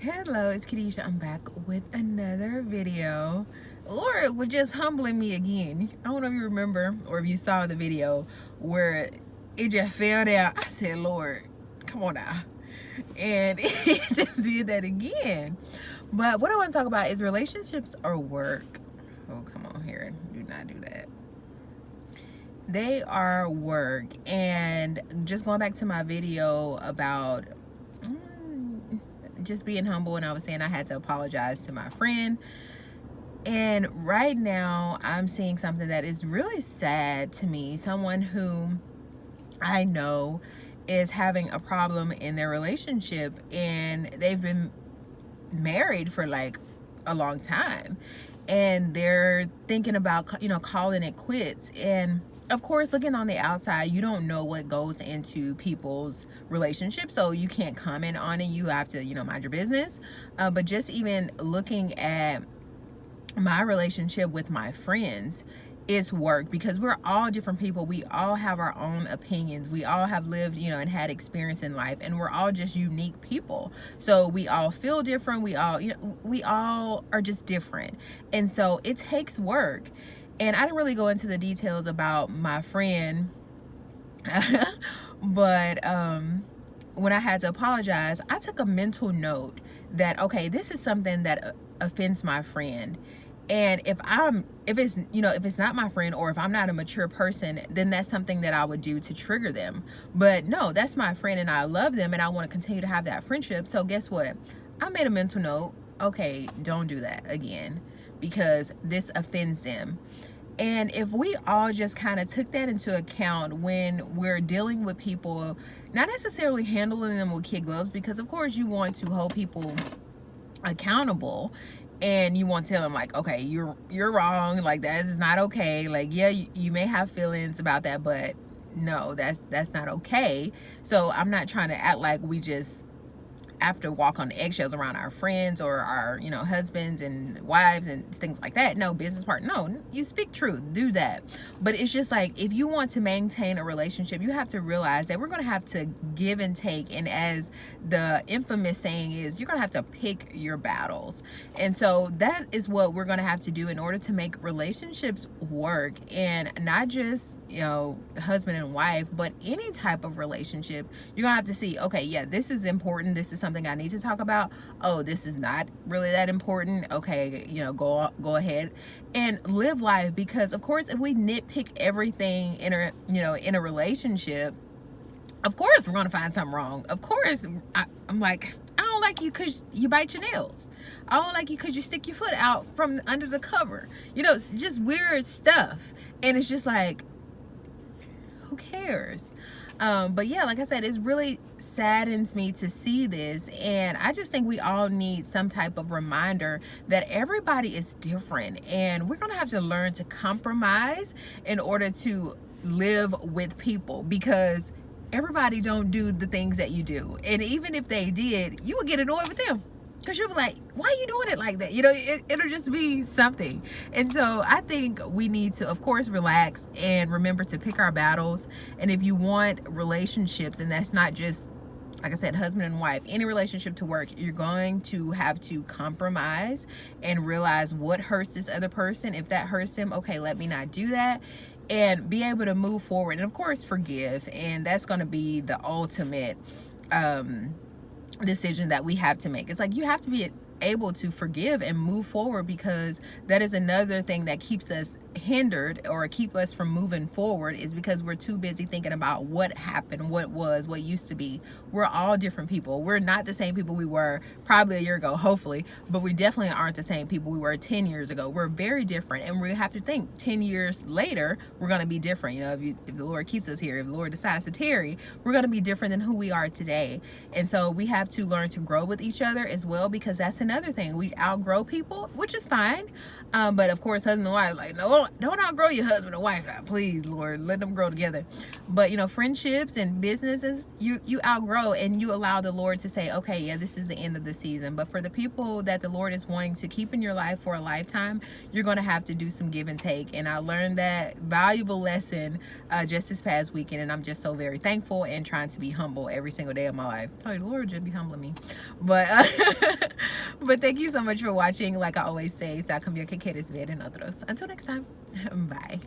Hello, it's Kadisha. I'm back with another video. Lord was just humbling me again. I don't know if you remember or if you saw the video where it just fell down. I said, Lord, come on now. And it just did that again. But what I want to talk about is relationships or work. Oh, come on here. Do not do that. They are work. And just going back to my video about just being humble, and I was saying I had to apologize to my friend. And right now I'm seeing something that is really sad to me. Someone who I know is having a problem in their relationship, and they've been married for like a long time, and they're thinking about calling it quits. And of course, looking on the outside, you don't know what goes into people's relationships, so you can't comment on it. You have to mind your business. But just even looking at my relationship with my friends, it's work, because we're all different people. We all have our own opinions. We all have lived and had experience in life, and we're all just unique people. So we all feel different. We all are just different, and so it takes work. And I didn't really go into the details about my friend but when I had to apologize, I took a mental note that, okay, this is something that offends my friend. And if it's not my friend, or if I'm not a mature person, then that's something that I would do to trigger them. But no, that's my friend, and I love them, and I want to continue to have that friendship. So guess what? I made a mental note. Okay, don't do that again, because this offends them. And if we all just kind of took that into account when we're dealing with people, not necessarily handling them with kid gloves, because of course you want to hold people accountable, and you want to tell them, like, okay, you're wrong, like that is not okay. Like, yeah, you may have feelings about that, but no, that's not okay. So I'm not trying to act like we just have to walk on eggshells around our friends or our husbands and wives and things like that. No, business partner, no, you speak truth, do that. But it's just like, if you want to maintain a relationship, you have to realize that we're going to have to give and take. And as the infamous saying is, you're going to have to pick your battles. And so that is what we're going to have to do in order to make relationships work. And not just husband and wife, but any type of relationship. You're gonna have to see, okay, yeah, this is important, this is something I need to talk about. Oh, this is not really that important. Okay, go ahead and live life. Because of course, if we nitpick everything in a relationship, of course we're gonna find something wrong. Of course, I'm like, I don't like you because you bite your nails. I don't like you because you stick your foot out from under the cover. It's just weird stuff. And it's just like, who cares? But yeah, like I said, it really saddens me to see this. And I just think we all need some type of reminder that everybody is different, and we're gonna have to learn to compromise in order to live with people, because everybody don't do the things that you do. And even if they did, you would get annoyed with them, because you'll be like, why are you doing it like that? It'll just be something. And so I think we need to, of course, relax and remember to pick our battles. And if you want relationships, and that's not just, like I said, husband and wife, any relationship to work, you're going to have to compromise and realize what hurts this other person. If that hurts them, okay, let me not do that, and be able to move forward. And of course, forgive. And that's going to be the ultimate decision that we have to make. It's like, you have to be able to forgive and move forward, because that is another thing that keeps us hindered or keep us from moving forward, is because we're too busy thinking about what happened, what was, what used to be. We're all different people. We're not the same people we were probably a year ago, hopefully, but we definitely aren't the same people we were 10 years ago. We're very different, and we have to think 10 years later we're going to be different. If the Lord keeps us here, if the Lord decides to tarry, we're going to be different than who we are today. And so we have to learn to grow with each other as well, because that's another thing. We outgrow people, which is fine. But of course, husband and wife, like, no, don't outgrow your husband and wife. Now, please, Lord, let them grow together. But, you know, friendships and businesses, you outgrow, and you allow the Lord to say, okay, yeah, this is the end of the season. But for the people that the Lord is wanting to keep in your life for a lifetime, you're going to have to do some give and take. And I learned that valuable lesson just this past weekend, and I'm just so very thankful and trying to be humble every single day of my life. I tell you, the Lord just be humbling me. But but thank you so much for watching. Like I always say, sa cambiar que quieres ver en otros. Until next time, bye.